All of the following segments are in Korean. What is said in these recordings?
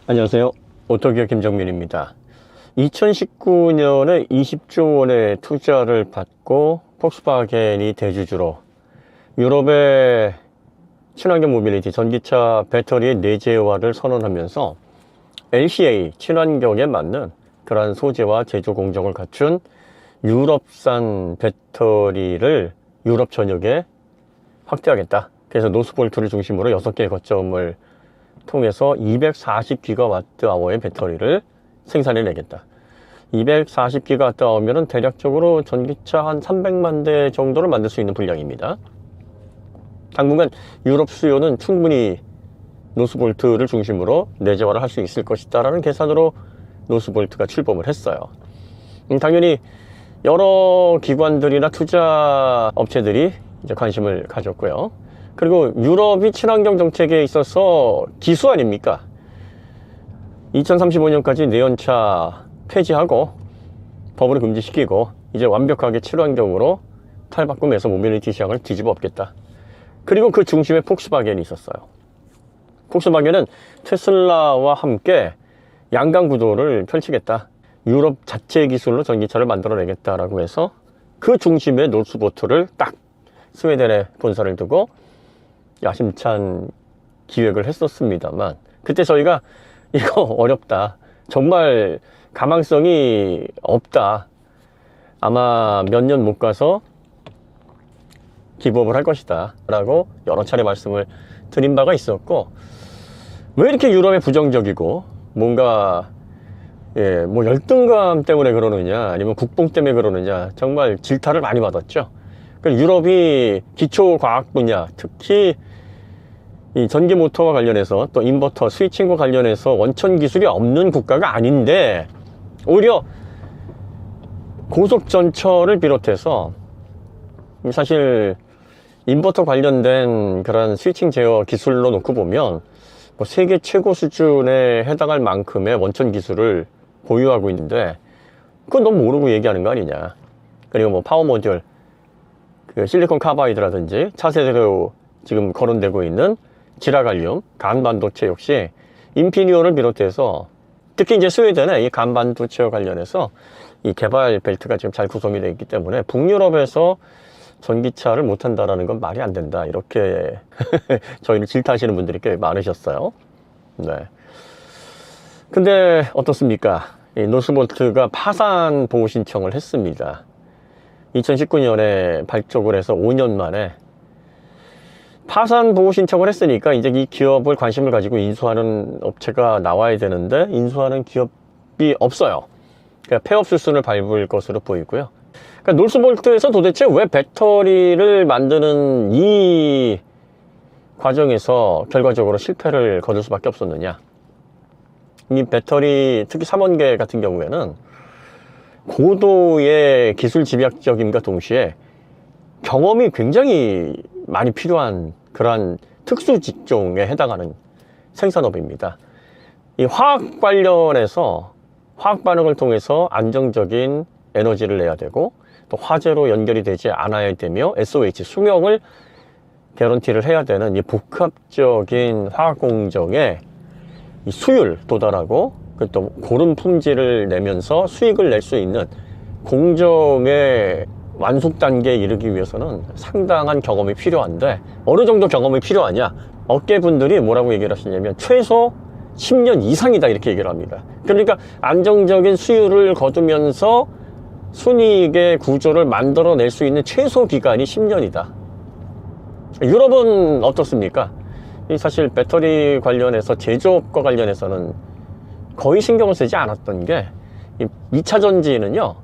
안녕하세요. 오토기업 김정민입니다. 2019년에 20조 원의 투자를 받고 폭스바겐이 대주주로 유럽의 친환경 모빌리티 전기차 배터리의 내재화를 선언하면서 LCA 친환경에 맞는 그러한 소재와 제조 공정을 갖춘 유럽산 배터리를 유럽 전역에 확대하겠다. 그래서 노스볼트를 중심으로 6개의 거점을 통해서 240GWh의 배터리를 생산해 내겠다. 240GWh면 대략적으로 전기차 한 300만 대 정도를 만들 수 있는 분량입니다. 당분간 유럽 수요는 충분히 노스볼트를 중심으로 내재화를 할 수 있을 것이다 라는 계산으로 노스볼트가 출범을 했어요. 당연히 여러 기관들이나 투자 업체들이 이제 관심을 가졌고요. 그리고 유럽이 친환경 정책에 있어서 기수 아닙니까? 2035년까지 내연차 폐지하고 법으로 금지시키고 이제 완벽하게 친환경으로 탈바꿈해서 모빌리티 시장을 뒤집어 엎겠다. 그리고 그 중심에 폭스바겐이 있었어요. 폭스바겐은 테슬라와 함께 양강 구도를 펼치겠다. 유럽 자체 기술로 전기차를 만들어내겠다라고 해서 그 중심에 노스볼트를 딱 스웨덴에 본사를 두고 야심찬 기획을 했었습니다만, 그때 저희가 이거 어렵다, 정말 가망성이 없다, 아마 몇 년 못 가서 기부업을 할 것이다 라고 여러 차례 말씀을 드린 바가 있었고, 왜 이렇게 유럽에 부정적이고 뭔가 뭐 열등감 때문에 그러느냐 아니면 국뽕 때문에 그러느냐 정말 질타를 많이 받았죠. 유럽이 기초과학 분야, 특히 이 전기 모터와 관련해서 또 인버터, 스위칭과 관련해서 원천 기술이 없는 국가가 아닌데, 오히려 고속 전처를 비롯해서 사실 인버터 관련된 그런 스위칭 제어 기술로 놓고 보면 뭐 세계 최고 수준에 해당할 만큼의 원천 기술을 보유하고 있는데, 그건 너무 모르고 얘기하는 거 아니냐. 그리고 뭐 파워 모듈, 그 실리콘 카바이드라든지 차세대로 지금 거론되고 있는 지라갈륨, 간 반도체 역시 인피니온을 비롯해서 특히 이제 스웨덴의 이 간 반도체와 관련해서 이 개발 벨트가 지금 잘 구성이 되어 있기 때문에 북유럽에서 전기차를 못한다라는 건 말이 안 된다, 이렇게 저희를 질타하시는 분들이 꽤 많으셨어요. 네. 근데 어떻습니까? 이 노스볼트가 파산 보호 신청을 했습니다. 2019년에 발족을 해서 5년 만에 파산 보호 신청을 했으니까 이제 이 기업을 관심을 가지고 인수하는 업체가 나와야 되는데 인수하는 기업이 없어요. 그러니까 폐업 수순을 밟을 것으로 보이고요. 그러니까 노스볼트에서 도대체 왜 배터리를 만드는 이 과정에서 결과적으로 실패를 거둘 수밖에 없었느냐. 이 배터리, 특히 3원계 같은 경우에는 고도의 기술 집약적임과 동시에 경험이 굉장히 많이 필요한 그러한 특수 직종에 해당하는 생산업입니다. 이 화학 관련해서 화학 반응을 통해서 안정적인 에너지를 내야 되고, 또 화재로 연결이 되지 않아야 되며 SOH, 수명을 개런티를 해야 되는 이 복합적인 화학 공정에 이 수율 도달하고 또 고른 품질을 내면서 수익을 낼 수 있는 공정의 완숙 단계에 이르기 위해서는 상당한 경험이 필요한데, 어느 정도 경험이 필요하냐, 업계분들이 뭐라고 얘기를 하시냐면 최소 10년 이상이다, 이렇게 얘기를 합니다. 그러니까 안정적인 수율을 거두면서 순이익의 구조를 만들어낼 수 있는 최소 기간이 10년이다. 유럽은 어떻습니까? 사실 배터리 관련해서 제조업과 관련해서는 거의 신경을 쓰지 않았던 게, 2차 전지는요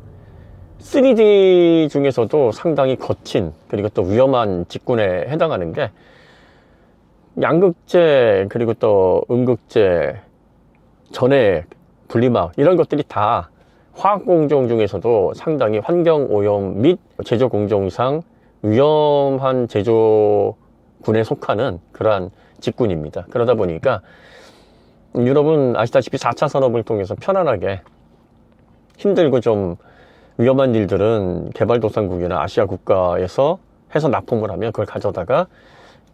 3D 중에서도 상당히 거친, 그리고 또 위험한 직군에 해당하는 게 양극재, 그리고 또 음극재, 전해액, 분리막, 이런 것들이 다 화학 공정 중에서도 상당히 환경 오염 및 제조 공정상 위험한 제조군에 속하는 그러한 직군입니다. 그러다 보니까 유럽은 아시다시피 4차 산업을 통해서 편안하게, 힘들고 좀 위험한 일들은 개발도상국이나 아시아 국가에서 해서 납품을 하면 그걸 가져다가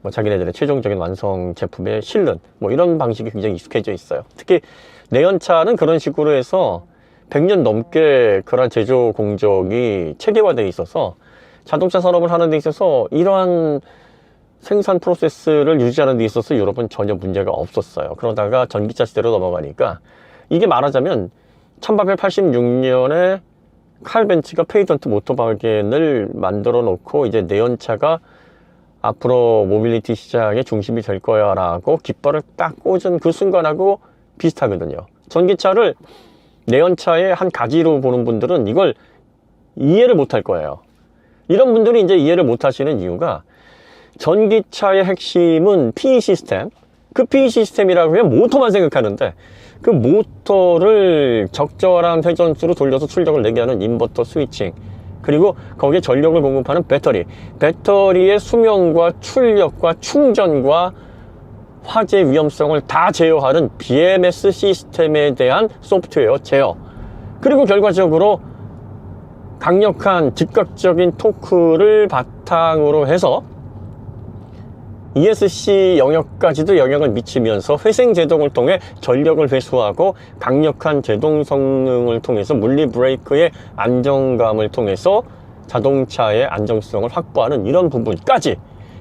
뭐 자기네들의 최종적인 완성 제품에 실는 뭐 이런 방식이 굉장히 익숙해져 있어요. 특히 내연차는 그런 식으로 해서 100년 넘게 그런 제조 공정이 체계화되어 있어서 자동차 산업을 하는 데 있어서 이러한 생산 프로세스를 유지하는 데 있어서 유럽은 전혀 문제가 없었어요. 그러다가 전기차 시대로 넘어가니까 이게 말하자면 1886년에 칼 벤츠가 페이던트 모터바겐을 만들어 놓고 이제 내연차가 앞으로 모빌리티 시장의 중심이 될 거야 라고 깃발을 딱 꽂은 그 순간하고 비슷하거든요. 전기차를 내연차의 한 가지로 보는 분들은 이걸 이해를 못할 거예요. 이런 분들이 이제 이해를 못 하시는 이유가 전기차의 핵심은 PE 시스템, 그 PE 시스템이라고 하면 모터만 생각하는데 그 모터를 적절한 회전수로 돌려서 출력을 내게 하는 인버터 스위칭, 그리고 거기에 전력을 공급하는 배터리, 배터리의 수명과 출력과 충전과 화재 위험성을 다 제어하는 BMS 시스템에 대한 소프트웨어 제어, 그리고 결과적으로 강력한 즉각적인 토크를 바탕으로 해서 ESC 영역까지도 영향을 미치면서 회생 제동을 통해 전력을 회수하고 강력한 제동 성능을 통해서 물리 브레이크의 안정감을 통해서 자동차의 안정성을 확보하는 이런 부분까지,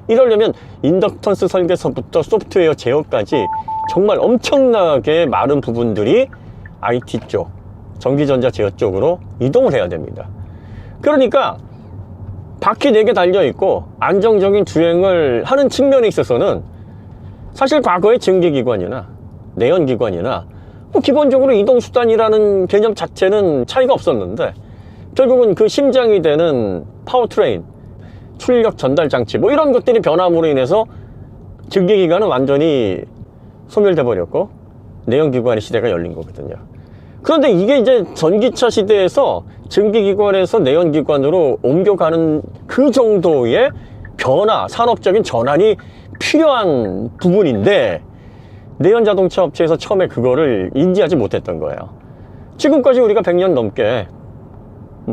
이러려면 인덕턴스 설계서부터 소프트웨어 제어까지 정말 엄청나게 많은 부분들이 IT 쪽, 전기전자 제어 쪽으로 이동을 해야 됩니다. 그러니까 바퀴 4개 달려있고 안정적인 주행을 하는 측면에 있어서는 사실 과거의 증기기관이나 내연기관이나 뭐 기본적으로 이동수단이라는 개념 자체는 차이가 없었는데, 결국은 그 심장이 되는 파워트레인, 출력 전달 장치 뭐 이런 것들이 변함으로 인해서 증기기관은 완전히 소멸돼 버렸고 내연기관의 시대가 열린 거거든요. 그런데 이게 이제 전기차 시대에서 증기기관에서 내연기관으로 옮겨가는 그 정도의 변화, 산업적인 전환이 필요한 부분인데 내연자동차 업체에서 처음에 그거를 인지하지 못했던 거예요. 지금까지 우리가 100년 넘게,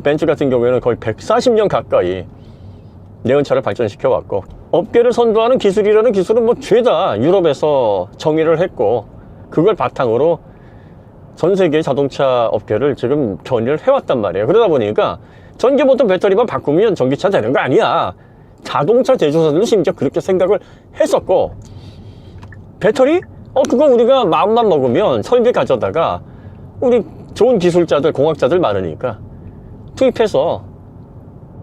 벤츠 같은 경우에는 거의 140년 가까이 내연차를 발전시켜 왔고, 업계를 선도하는 기술이라는 기술은 뭐 죄다 유럽에서 정의를 했고, 그걸 바탕으로 전 세계의 자동차 업계를 지금 견인을 해왔단 말이에요. 그러다 보니까 전기모터 배터리만 바꾸면 전기차 되는 거 아니야. 자동차 제조사들도 심지어 그렇게 생각을 했었고, 배터리? 그거 우리가 마음만 먹으면 설비 가져다가 우리 좋은 기술자들, 공학자들 많으니까 투입해서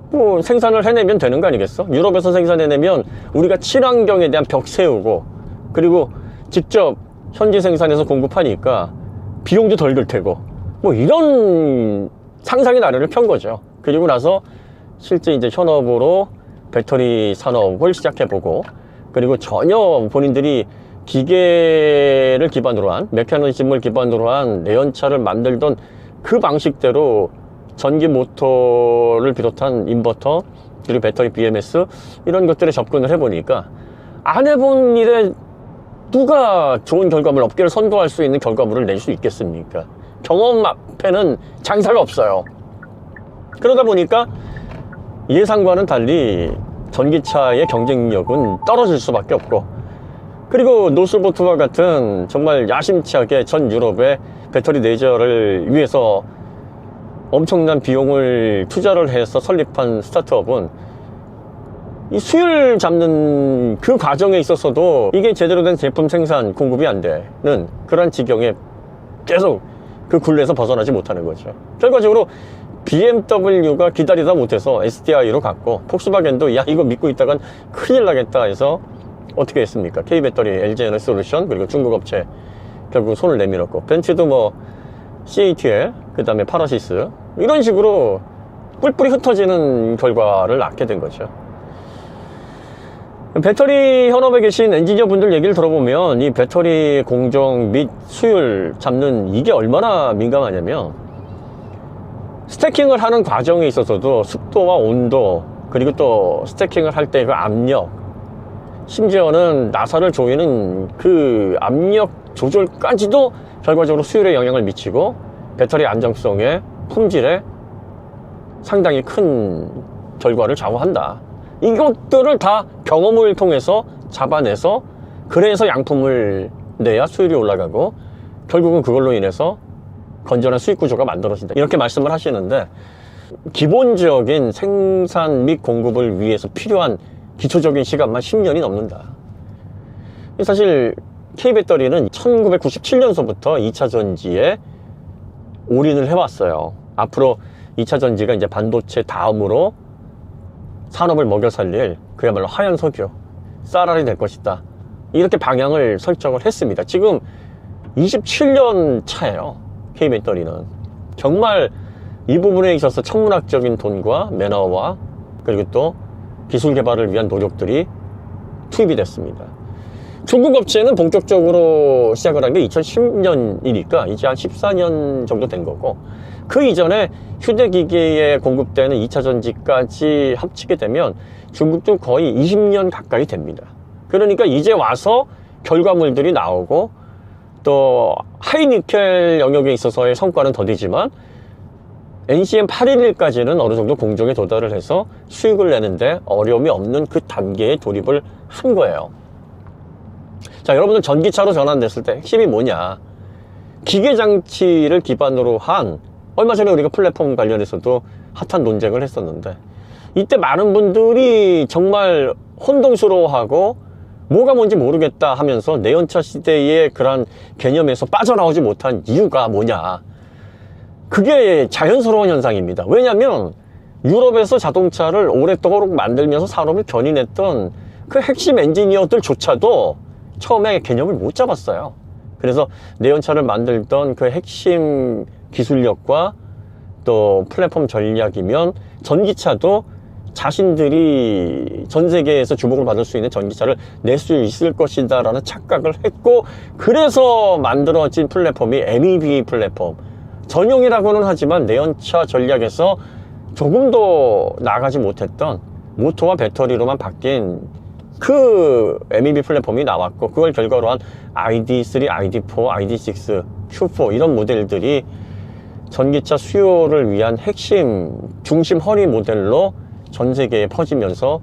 뭐 생산을 해내면 되는 거 아니겠어? 유럽에서 생산해내면 우리가 친환경에 대한 벽 세우고, 그리고 직접 현지 생산해서 공급하니까 비용도 덜 들 테고, 뭐 이런 상상의 나래를 편 거죠. 그리고 나서 실제 이제 현업으로 배터리 산업을 시작해보고, 그리고 전혀 본인들이 기계를 기반으로 한, 메커니즘을 기반으로 한 내연차를 만들던 그 방식대로 전기 모터를 비롯한 인버터, 그리고 배터리 BMS 이런 것들에 접근을 해보니까 안 해본 일에 누가 좋은 결과물, 업계를 선도할 수 있는 결과물을 낼 수 있겠습니까? 경험 앞에는 장사가 없어요. 그러다 보니까 예상과는 달리 전기차의 경쟁력은 떨어질 수밖에 없고, 그리고 노슬보트와 같은 정말 야심차게 전 유럽의 배터리 내재를 위해서 엄청난 비용을 투자를 해서 설립한 스타트업은 이 수율 잡는 그 과정에 있어서도 이게 제대로 된 제품 생산, 공급이 안 되는 그런 지경에 계속 그 굴레에서 벗어나지 못하는 거죠. 결과적으로 BMW가 기다리다 못해서 SDI로 갔고, 폭스바겐도 야 이거 믿고 있다간 큰일 나겠다 해서 어떻게 했습니까? K배터리, LG에너지솔루션, 그리고 중국 업체 결국 손을 내밀었고, 벤츠도 뭐 CATL, 그 다음에 파라시스 이런 식으로 뿔뿔이 흩어지는 결과를 낳게 된 거죠. 배터리 현업에 계신 엔지니어 분들 얘기를 들어보면 이 배터리 공정 및 수율 잡는 이게 얼마나 민감하냐면, 스태킹을 하는 과정에 있어서도 습도와 온도, 그리고 또 스태킹을 할 때 그 압력, 심지어는 나사를 조이는 그 압력 조절까지도 결과적으로 수율에 영향을 미치고 배터리 안정성에, 품질에 상당히 큰 결과를 좌우한다. 이것들을 다 경험을 통해서 잡아내서 그래서 양품을 내야 수율이 올라가고 결국은 그걸로 인해서 건전한 수익 구조가 만들어진다, 이렇게 말씀을 하시는데, 기본적인 생산 및 공급을 위해서 필요한 기초적인 시간만 10년이 넘는다. 사실 K배터리는 1997년서부터 2차 전지에 올인을 해왔어요. 앞으로 2차 전지가 이제 반도체 다음으로 산업을 먹여 살릴 그야말로 하얀 석유, 쌀알이 될 것이다, 이렇게 방향을 설정을 했습니다. 지금 27년 차예요, K배터리는. 정말 이 부분에 있어서 천문학적인 돈과 매너와 그리고 또 기술 개발을 위한 노력들이 투입이 됐습니다. 중국 업체는 본격적으로 시작을 한 게 2010년이니까 이제 한 14년 정도 된 거고, 그 이전에 휴대기기에 공급되는 2차 전지까지 합치게 되면 중국도 거의 20년 가까이 됩니다. 그러니까 이제 와서 결과물들이 나오고, 또 하이니켈 영역에 있어서의 성과는 더디지만 NCM811까지는 어느 정도 공정에 도달을 해서 수익을 내는데 어려움이 없는 그 단계에 돌입을 한 거예요. 자, 여러분들 전기차로 전환됐을 때 핵심이 뭐냐? 기계장치를 기반으로 한, 얼마 전에 우리가 플랫폼 관련해서도 핫한 논쟁을 했었는데, 이때 많은 분들이 정말 혼동스러워하고 뭐가 뭔지 모르겠다 하면서 내연차 시대의 그런 개념에서 빠져나오지 못한 이유가 뭐냐? 그게 자연스러운 현상입니다. 왜냐하면 유럽에서 자동차를 오랫동안 만들면서 산업을 견인했던 그 핵심 엔지니어들조차도 처음에 개념을 못 잡았어요. 그래서 내연차를 만들던 그 핵심 기술력과 또 플랫폼 전략이면 전기차도 자신들이 전 세계에서 주목을 받을 수 있는 전기차를 낼 수 있을 것이다 라는 착각을 했고, 그래서 만들어진 플랫폼이 MEB 플랫폼, 전용이라고는 하지만 내연차 전략에서 조금도 나가지 못했던 모터와 배터리로만 바뀐 그 MEB 플랫폼이 나왔고, 그걸 결과로 한 ID3, ID4, ID6, Q4 이런 모델들이 전기차 수요를 위한 핵심 중심 허리 모델로 전 세계에 퍼지면서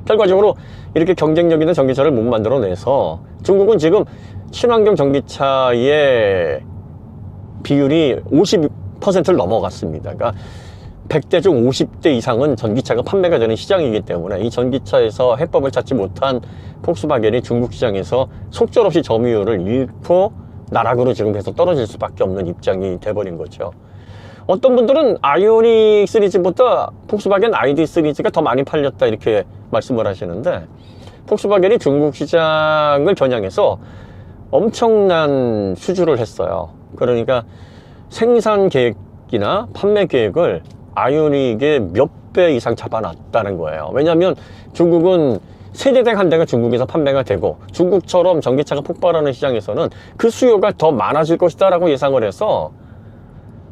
결과적으로 이렇게 경쟁력 있는 전기차를 못 만들어내서 중국은 지금 친환경 전기차의 비율이 50%를 넘어갔습니다. 그러니까 100대 중 50대 이상은 전기차가 판매가 되는 시장이기 때문에 이 전기차에서 해법을 찾지 못한 폭스바겐이 중국 시장에서 속절없이 점유율을 잃고 나락으로 지금 계속 떨어질 수밖에 없는 입장이 돼버린 거죠. 어떤 분들은 아이오닉 시리즈보다 폭스바겐 ID 시리즈가 더 많이 팔렸다, 이렇게 말씀을 하시는데, 폭스바겐이 중국 시장을 겨냥해서 엄청난 수주를 했어요. 그러니까 생산 계획이나 판매 계획을 아이오닉의 몇 배 이상 잡아놨다는 거예요. 왜냐하면 중국은 세대당 한 대가 중국에서 판매가 되고, 중국처럼 전기차가 폭발하는 시장에서는 그 수요가 더 많아질 것이다 라고 예상을 해서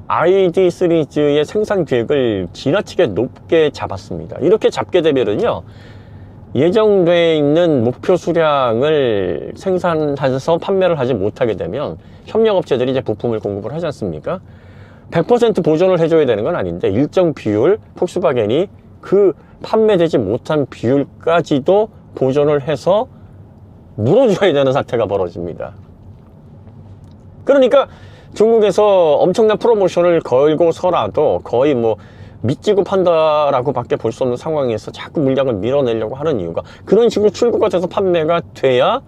ID 시리즈의 생산 계획을 지나치게 높게 잡았습니다. 이렇게 잡게 되면은요, 예정되어 있는 목표 수량을 생산해서 판매를 하지 못하게 되면 협력업체들이 이제 부품을 공급을 하지 않습니까? 100% 보존을 해줘야 되는 건 아닌데 일정 비율, 폭스바겐이 그 판매되지 못한 비율까지도 보존을 해서 물어줘야 되는 사태가 벌어집니다. 그러니까 중국에서 엄청난 프로모션을 걸고서라도 거의 뭐 믿지고 판다라고 밖에 볼 수 없는 상황에서 자꾸 물량을 밀어내려고 하는 이유가, 그런 식으로 출고가 돼서 판매가 돼야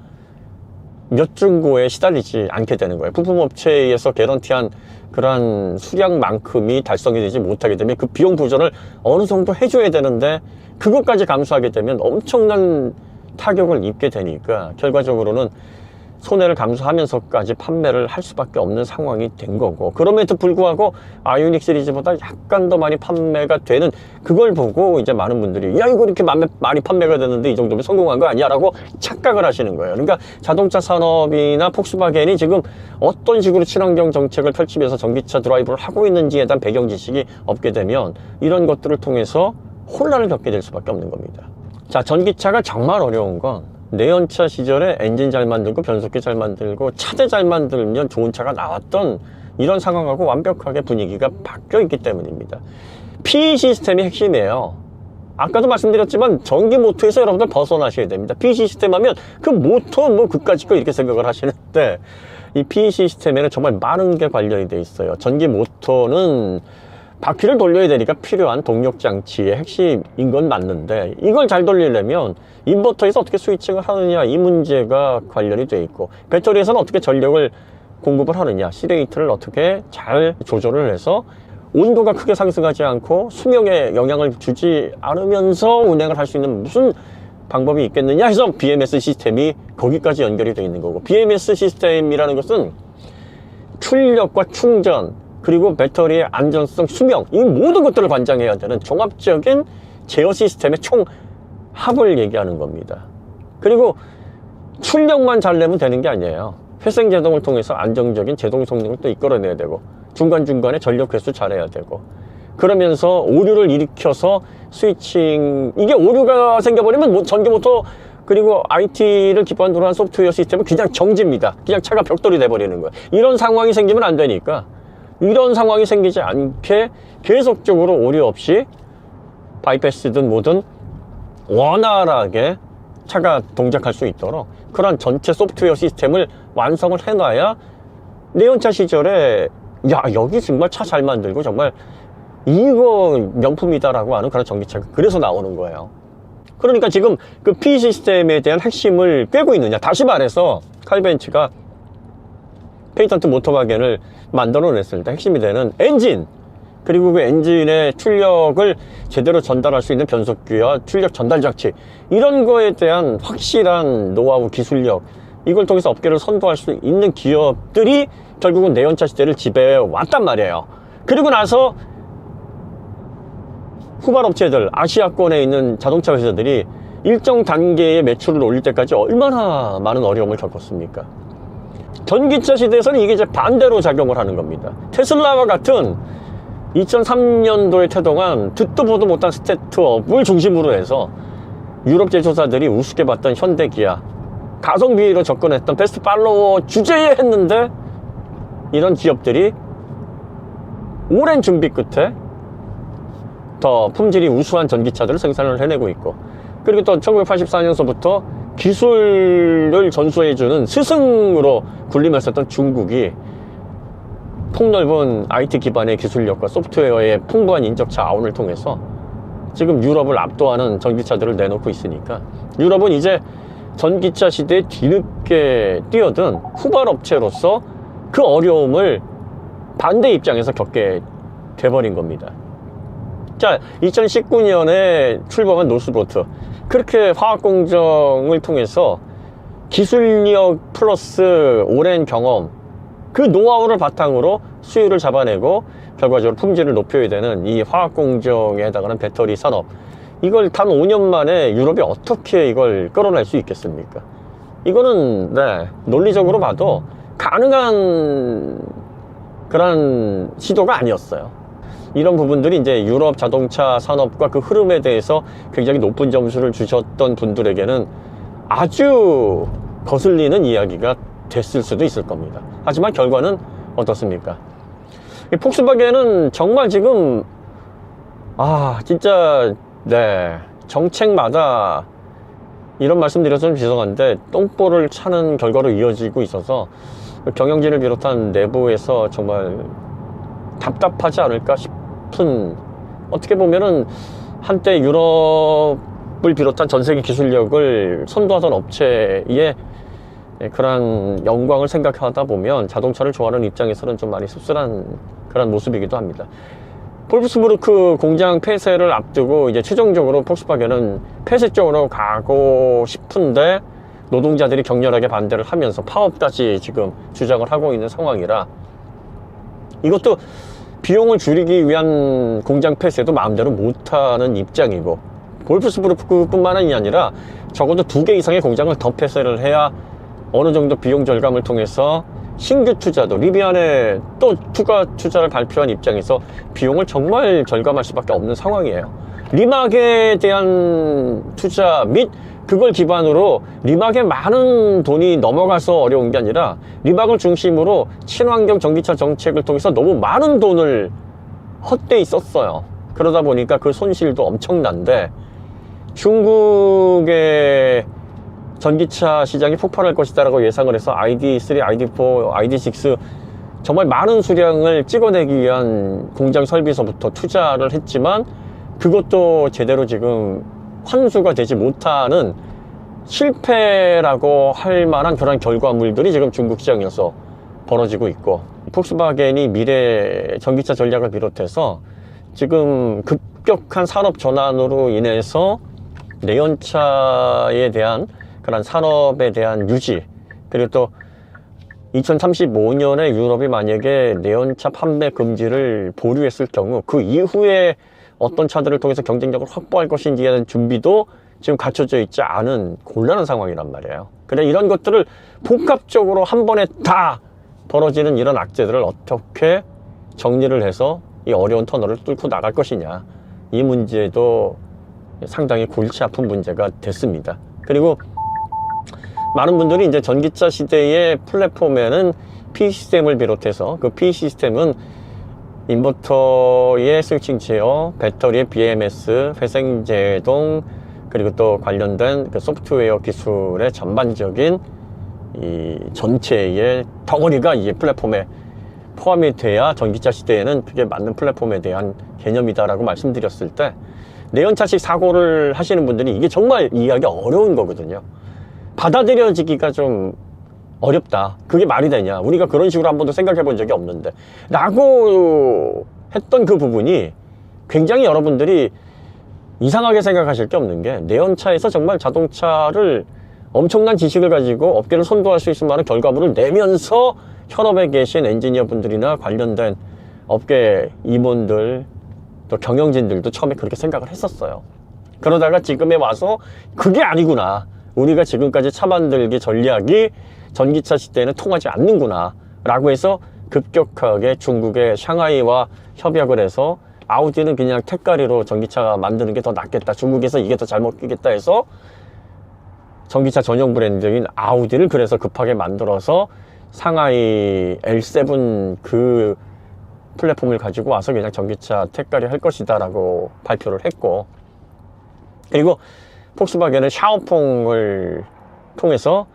몇 중고에 시달리지 않게 되는 거예요. 부품업체에서 개런티한 그러한 수량만큼이 달성이 되지 못하게 되면 그 비용 보전을 어느 정도 해줘야 되는데 그것까지 감수하게 되면 엄청난 타격을 입게 되니까 결과적으로는 손해를 감수하면서까지 판매를 할 수밖에 없는 상황이 된 거고, 그럼에도 불구하고 아이오닉 시리즈보다 약간 더 많이 판매가 되는 그걸 보고 이제 많은 분들이 야, 이거 이렇게 많이 판매가 되는데 이 정도면 성공한 거 아니야? 라고 착각을 하시는 거예요. 그러니까 자동차 산업이나 폭스바겐이 지금 어떤 식으로 친환경 정책을 펼치면서 전기차 드라이브를 하고 있는지에 대한 배경 지식이 없게 되면 이런 것들을 통해서 혼란을 겪게 될 수밖에 없는 겁니다. 자, 전기차가 정말 어려운 건 내연차 시절에 엔진 잘 만들고 변속기 잘 만들고 차대 잘 만들면 좋은 차가 나왔던 이런 상황하고 완벽하게 분위기가 바뀌어 있기 때문입니다. PE 시스템이 핵심이에요. 아까도 말씀드렸지만 전기 모터에서 여러분들 벗어나셔야 됩니다. PE 시스템 하면 그 모터 뭐 그까짓 거 이렇게 생각을 하시는데, 이 PE 시스템에는 정말 많은 게 관련이 돼 있어요. 전기 모터는 바퀴를 돌려야 되니까 필요한 동력 장치의 핵심인 건 맞는데, 이걸 잘 돌리려면 인버터에서 어떻게 스위칭을 하느냐, 이 문제가 관련이 돼 있고, 배터리에서는 어떻게 전력을 공급을 하느냐, C레이트를 어떻게 잘 조절을 해서 온도가 크게 상승하지 않고 수명에 영향을 주지 않으면서 운행을 할 수 있는 무슨 방법이 있겠느냐 해서 BMS 시스템이 거기까지 연결이 되어 있는 거고, BMS 시스템이라는 것은 출력과 충전, 그리고 배터리의 안전성, 수명, 이 모든 것들을 관장해야 되는 종합적인 제어 시스템의 총합을 얘기하는 겁니다. 그리고 출력만 잘 내면 되는 게 아니에요. 회생 제동을 통해서 안정적인 제동 성능을 또 이끌어내야 되고, 중간중간에 전력 회수 잘해야 되고, 그러면서 오류를 일으켜서 스위칭, 이게 오류가 생겨버리면 전기 모터 그리고 IT를 기반으로 한 소프트웨어 시스템은 그냥 정지입니다. 그냥 차가 벽돌이 돼버리는 거예요. 이런 상황이 생기면 안 되니까, 이런 상황이 생기지 않게 계속적으로 오류 없이 바이패스든 뭐든 원활하게 차가 동작할 수 있도록 그런 전체 소프트웨어 시스템을 완성을 해놔야 내연차 시절에 야, 여기 정말 차 잘 만들고 정말 이거 명품이다라고 하는 그런 전기차가 그래서 나오는 거예요. 그러니까 지금 그 PE 시스템에 대한 핵심을 꿰고 있느냐. 다시 말해서 칼벤츠가 페이턴트 모터바겐을 만들어냈을 때 핵심이 되는 엔진, 그리고 그 엔진의 출력을 제대로 전달할 수 있는 변속기와 출력 전달 장치, 이런 거에 대한 확실한 노하우, 기술력, 이걸 통해서 업계를 선도할 수 있는 기업들이 결국은 내연차 시대를 지배해 왔단 말이에요. 그리고 나서 후발 업체들, 아시아권에 있는 자동차 회사들이 일정 단계의 매출을 올릴 때까지 얼마나 많은 어려움을 겪었습니까? 전기차 시대에서는 이게 이제 반대로 작용을 하는 겁니다. 테슬라와 같은 2003년도에 태동한 듣도 보도 못한 스타트업을 중심으로 해서 유럽 제조사들이 우습게 봤던 현대, 기아, 가성비로 접근했던 베스트 팔로워 주제에 했는데, 이런 기업들이 오랜 준비 끝에 더 품질이 우수한 전기차들을 생산을 해내고 있고, 그리고 또 1984년서부터 기술을 전수해주는 스승으로 군림했었던 중국이 폭넓은 IT 기반의 기술력과 소프트웨어의 풍부한 인적차 아운을 통해서 지금 유럽을 압도하는 전기차들을 내놓고 있으니까, 유럽은 이제 전기차 시대에 뒤늦게 뛰어든 후발 업체로서 그 어려움을 반대 입장에서 겪게 돼버린 겁니다. 자, 2019년에 출범한 노스보트, 그렇게 화학공정을 통해서 기술력 플러스 오랜 경험, 그 노하우를 바탕으로 수율을 잡아내고 결과적으로 품질을 높여야 되는 이 화학공정에 해당하는 배터리 산업, 이걸 단 5년 만에 유럽이 어떻게 이걸 끌어낼 수 있겠습니까? 이거는 논리적으로 봐도 가능한 그런 시도가 아니었어요. 이런 부분들이 이제 유럽 자동차 산업과 그 흐름에 대해서 굉장히 높은 점수를 주셨던 분들에게는 아주 거슬리는 이야기가 됐을 수도 있을 겁니다. 하지만 결과는 어떻습니까? 이 폭스바겐은 정말 지금 진짜 정책마다 이런 말씀 드려서 좀 죄송한데 똥볼을 차는 결과로 이어지고 있어서 경영진을 비롯한 내부에서 정말 답답하지 않을까 싶은, 어떻게 보면은 한때 유럽을 비롯한 전 세계 기술력을 선도하던 업체의 그런 영광을 생각하다 보면 자동차를 좋아하는 입장에서는 좀 많이 씁쓸한 그런 모습이기도 합니다. 볼프스부르크 공장 폐쇄를 앞두고 이제 최종적으로 폭스바겐은 폐쇄 쪽으로 가고 싶은데 노동자들이 격렬하게 반대를 하면서 파업까지 지금 주장을 하고 있는 상황이라, 이것도 비용을 줄이기 위한 공장 폐쇄도 마음대로 못하는 입장이고, 볼프스부르크뿐만이 아니라 적어도 2개 이상의 공장을 더 폐쇄를 해야 어느 정도 비용 절감을 통해서 신규 투자도, 리비안에 또 추가 투자를 발표한 입장에서 비용을 정말 절감할 수밖에 없는 상황이에요. 리막에 대한 투자 및 그걸 기반으로 리막에 많은 돈이 넘어가서 어려운 게 아니라 리막을 중심으로 친환경 전기차 정책을 통해서 너무 많은 돈을 헛되이 썼어요. 그러다 보니까 그 손실도 엄청난데, 중국의 전기차 시장이 폭발할 것이다라고 예상을 해서 ID3, ID4, ID6 정말 많은 수량을 찍어내기 위한 공장 설비서부터 투자를 했지만 그것도 제대로 지금 환수가 되지 못하는 실패라고 할 만한 그런 결과물들이 지금 중국 시장에서 벌어지고 있고, 폭스바겐이 미래 전기차 전략을 비롯해서 지금 급격한 산업 전환으로 인해서 내연차에 대한 그런 산업에 대한 유지, 그리고 또 2035년에 유럽이 만약에 내연차 판매 금지를 보류했을 경우 그 이후에 어떤 차들을 통해서 경쟁력을 확보할 것인지에 대한 준비도 지금 갖춰져 있지 않은 곤란한 상황이란 말이에요. 그래, 이런 것들을 복합적으로 한 번에 다 벌어지는 이런 악재들을 어떻게 정리를 해서 이 어려운 터널을 뚫고 나갈 것이냐, 이 문제도 상당히 골치 아픈 문제가 됐습니다. 그리고 많은 분들이 이제 전기차 시대의 플랫폼에는 P 시스템을 비롯해서 그 P 시스템은 인버터의 스위칭 제어, 배터리의 BMS, 회생제동, 그리고 또 관련된 그 소프트웨어 기술의 전반적인 이 전체의 덩어리가 이 플랫폼에 포함이 돼야 전기차 시대에는 그게 맞는 플랫폼에 대한 개념이다라고 말씀드렸을 때, 내연차식 사고를 하시는 분들이 이게 정말 이해하기 어려운 거거든요. 받아들여지기가 좀 어렵다. 그게 말이 되냐. 우리가 그런 식으로 한 번도 생각해 본 적이 없는데. 라고 했던 그 부분이 굉장히 여러분들이 이상하게 생각하실 게 없는 게, 내연차에서 정말 자동차를 엄청난 지식을 가지고 업계를 선도할 수 있을 만한 결과물을 내면서 현업에 계신 엔지니어 분들이나 관련된 업계 임원들, 또 경영진들도 처음에 그렇게 생각을 했었어요. 그러다가 지금에 와서 그게 아니구나. 우리가 지금까지 차 만들기 전략이 전기차 시대에는 통하지 않는구나 라고 해서 급격하게 중국의 샹하이와 협약을 해서 아우디는 그냥 택가리로 전기차 만드는 게 더 낫겠다, 중국에서 이게 더 잘 먹히겠다 해서 전기차 전용 브랜드인 아우디를 그래서 급하게 만들어서 상하이 L7 그 플랫폼을 가지고 와서 그냥 전기차 택가리 할 것이다 라고 발표를 했고, 그리고 폭스바겐은 샤오퐁을 통해서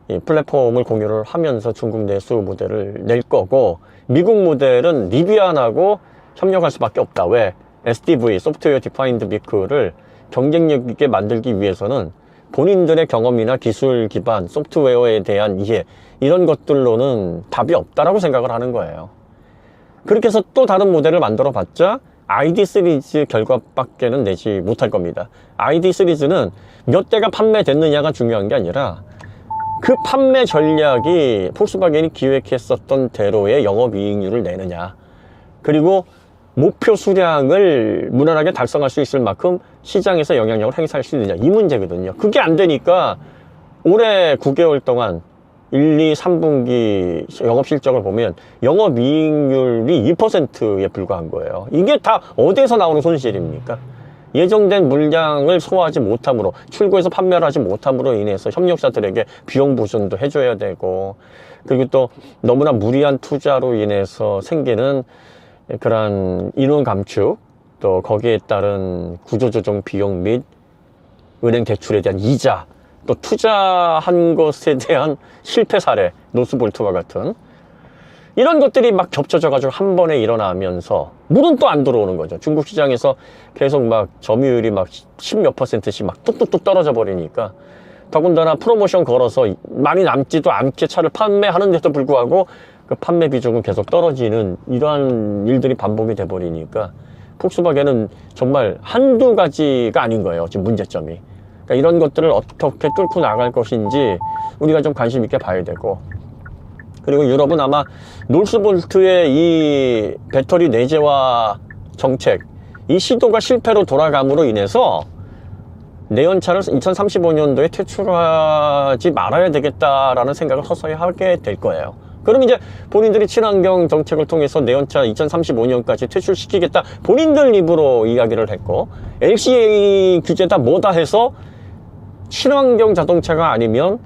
이 플랫폼을 공유를 하면서 중국 내수 모델을 낼 거고, 미국 모델은 리비안하고 협력할 수밖에 없다. 왜? SDV, 소프트웨어 디파인드 비클을 경쟁력 있게 만들기 위해서는 본인들의 경험이나 기술 기반, 소프트웨어에 대한 이해, 이런 것들로는 답이 없다라고 생각을 하는 거예요. 그렇게 해서 또 다른 모델을 만들어 봤자 ID 시리즈 결과밖에는 내지 못할 겁니다. ID 시리즈는 몇 대가 판매됐느냐가 중요한 게 아니라 그 판매 전략이 폭스바겐이 기획했었던 대로의 영업이익률을 내느냐, 그리고 목표 수량을 무난하게 달성할 수 있을 만큼 시장에서 영향력을 행사할 수 있느냐, 이 문제거든요. 그게 안 되니까 올해 9개월 동안 1, 2, 3분기 영업실적을 보면 영업이익률이 2%에 불과한 거예요. 이게 다 어디에서 나오는 손실입니까? 예정된 물량을 소화하지 못함으로, 출고해서 판매를 하지 못함으로 인해서 협력사들에게 비용 보전도 해줘야 되고, 그리고 또 너무나 무리한 투자로 인해서 생기는 그런 인원 감축, 또 거기에 따른 구조조정 비용 및 은행 대출에 대한 이자, 또 투자한 것에 대한 실패 사례, 노스볼트와 같은 이런 것들이 막 겹쳐져 가지고 한 번에 일어나면서 물은 또 안 들어오는 거죠. 중국 시장에서 계속 막 점유율이 막 10몇 %씩 막 뚝뚝뚝 떨어져 버리니까, 더군다나 프로모션 걸어서 많이 남지도 않게 차를 판매하는데도 불구하고 그 판매 비중은 계속 떨어지는 이러한 일들이 반복이 돼 버리니까 폭스바겐은 정말 한두 가지가 아닌 거예요, 지금 문제점이. 그러니까 이런 것들을 어떻게 뚫고 나갈 것인지 우리가 좀 관심 있게 봐야 되고, 그리고 유럽은 아마 노스볼트의 이 배터리 내재화 정책, 이 시도가 실패로 돌아감으로 인해서 내연차를 2035년도에 퇴출하지 말아야 되겠다라는 생각을 서서히 하게 될 거예요. 그럼 이제 본인들이 친환경 정책을 통해서 내연차 2035년까지 퇴출시키겠다, 본인들 입으로 이야기를 했고, LCA 규제다 뭐다 해서 친환경 자동차가 아니면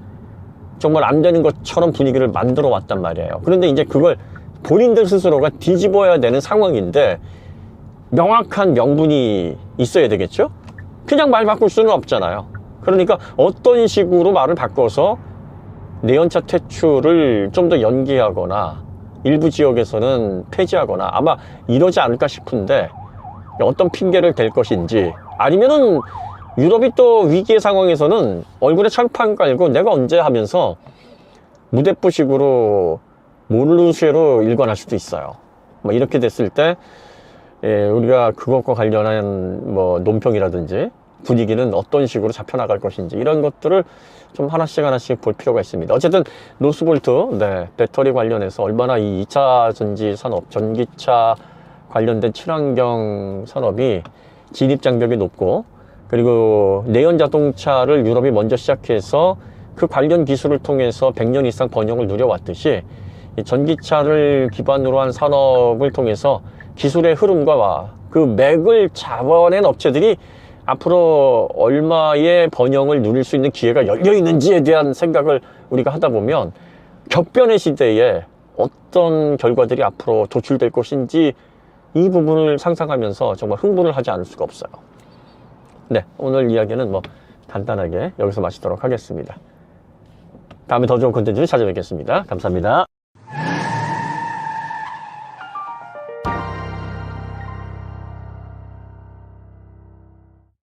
정말 안 되는 것처럼 분위기를 만들어 왔단 말이에요. 그런데 이제 그걸 본인들 스스로가 뒤집어야 되는 상황인데 명확한 명분이 있어야 되겠죠? 그냥 말 바꿀 수는 없잖아요. 그러니까 어떤 식으로 말을 바꿔서 내연차 퇴출을 좀 더 연기하거나 일부 지역에서는 폐지하거나 아마 이러지 않을까 싶은데, 어떤 핑계를 댈 것인지, 아니면은 유럽이 또 위기의 상황에서는 얼굴에 철판 깔고 내가 언제 하면서 무대포식으로 몰루쇠로 일관할 수도 있어요. 뭐 이렇게 됐을 때 우리가 그것과 관련한 뭐 논평이라든지 분위기는 어떤 식으로 잡혀나갈 것인지, 이런 것들을 좀 하나씩 볼 필요가 있습니다. 어쨌든 노스볼트, 배터리 관련해서 얼마나 이 2차 전지 산업, 전기차 관련된 친환경 산업이 진입장벽이 높고, 그리고 내연 자동차를 유럽이 먼저 시작해서 그 관련 기술을 통해서 100년 이상 번영을 누려왔듯이, 이 전기차를 기반으로 한 산업을 통해서 기술의 흐름과 그 맥을 잡아낸 업체들이 앞으로 얼마의 번영을 누릴 수 있는 기회가 열려 있는지에 대한 생각을 우리가 하다 보면, 격변의 시대에 어떤 결과들이 앞으로 도출될 것인지 이 부분을 상상하면서 정말 흥분을 하지 않을 수가 없어요. 네, 오늘 이야기는 뭐 간단하게 여기서 마치도록 하겠습니다. 다음에 더 좋은 콘텐츠로 찾아뵙겠습니다. 감사합니다.